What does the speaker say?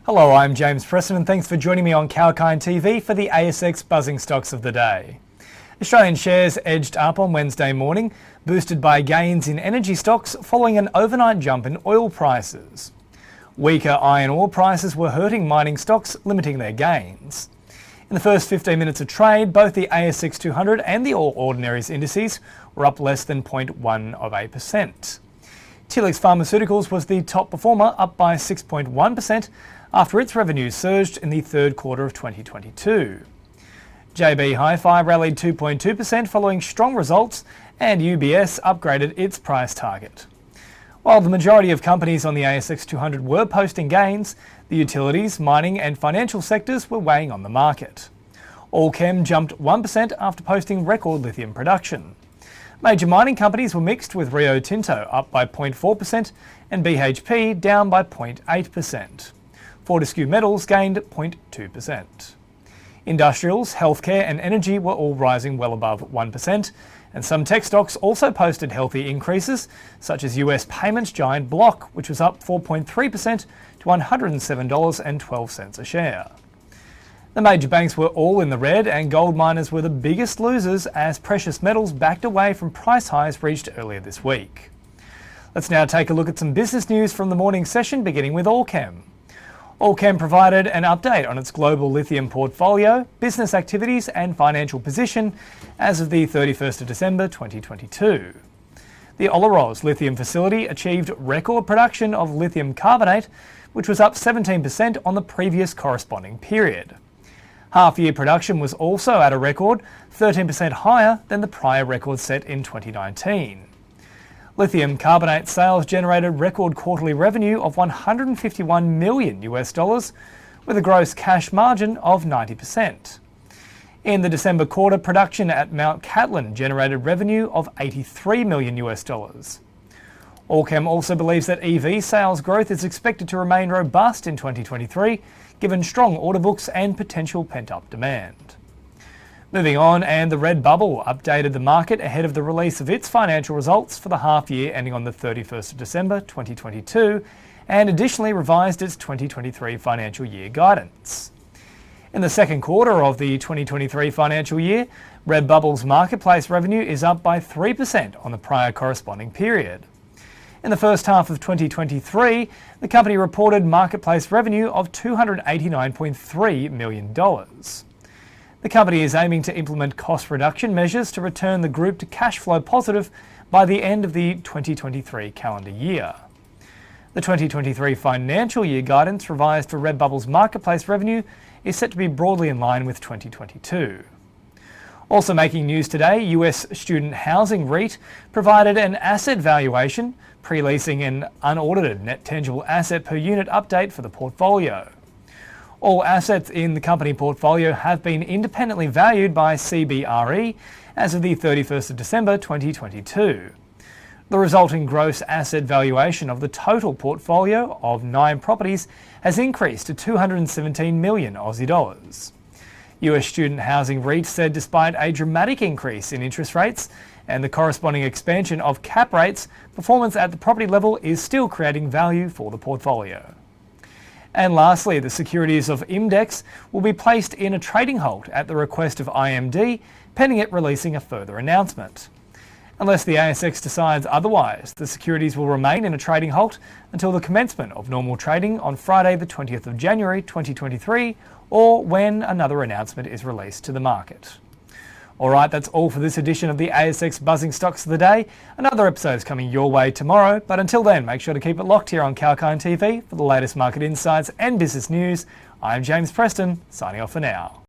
Hello, I'm James Preston and thanks for joining me on Kalkine TV for the ASX buzzing stocks of the day. Australian shares edged up on Wednesday morning, boosted by gains in energy stocks following an overnight jump in oil prices. Weaker iron ore prices were hurting mining stocks, limiting their gains. In the first 15 minutes of trade, both the ASX 200 and the All Ordinaries indices were up less than 0.1%. Telix Pharmaceuticals was the top performer, up by 6.1%, after its revenue surged in the third quarter of 2022. JB Hi-Fi rallied 2.2% following strong results, and UBS upgraded its price target. While the majority of companies on the ASX 200 were posting gains, the utilities, mining and financial sectors were weighing on the market. Allchem jumped 1% after posting record lithium production. Major mining companies were mixed, with Rio Tinto up by 0.4% and BHP down by 0.8%. Fortescue Metals gained 0.2%. Industrials, healthcare and energy were all rising well above 1%, and some tech stocks also posted healthy increases, such as US payments giant Block, which was up 4.3% to $107.12 a share. The major banks were all in the red, and gold miners were the biggest losers as precious metals backed away from price highs reached earlier this week. Let's now take a look at some business news from the morning session, beginning with Allchem. Allchem provided an update on its global lithium portfolio, business activities and financial position as of the 31st of December 2022. The Olaroz lithium facility achieved record production of lithium carbonate, which was up 17% on the previous corresponding period. Half-year production was also at a record, 13% higher than the prior record set in 2019. Lithium carbonate sales generated record quarterly revenue of $151 million, with a gross cash margin of 90%. In the December quarter, production at Mount Cattlin generated revenue of $83 million. Allchem also believes that EV sales growth is expected to remain robust in 2023, given strong order books and potential pent-up demand. Moving on, and the Red Bubble updated the market ahead of the release of its financial results for the half year ending on the 31st of December 2022, and additionally revised its 2023 financial year guidance. In the second quarter of the 2023 financial year, Red Bubble's marketplace revenue is up by 3% on the prior corresponding period. In the first half of 2023, the company reported marketplace revenue of $289.3 million. The company is aiming to implement cost reduction measures to return the group to cash flow positive by the end of the 2023 calendar year. The 2023 financial year guidance revised for Redbubble's marketplace revenue is set to be broadly in line with 2022. Also making news today, US Student Housing REIT provided an asset valuation, pre-leasing an unaudited net tangible asset per unit update for the portfolio. All assets in the company portfolio have been independently valued by CBRE as of the 31st of December 2022. The resulting gross asset valuation of the total portfolio of 9 properties has increased to 217 million Aussie dollars. US Student Housing REIT said despite a dramatic increase in interest rates and the corresponding expansion of cap rates, performance at the property level is still creating value for the portfolio. And lastly, the securities of IMDEX will be placed in a trading halt at the request of IMD, pending it releasing a further announcement. Unless the ASX decides otherwise, the securities will remain in a trading halt until the commencement of normal trading on Friday the 20th of January 2023, or when another announcement is released to the market. Alright, that's all for this edition of the ASX Buzzing Stocks of the Day. Another episode is coming your way tomorrow, but until then, make sure to keep it locked here on Kalkine TV for the latest market insights and business news. I'm James Preston, signing off for now.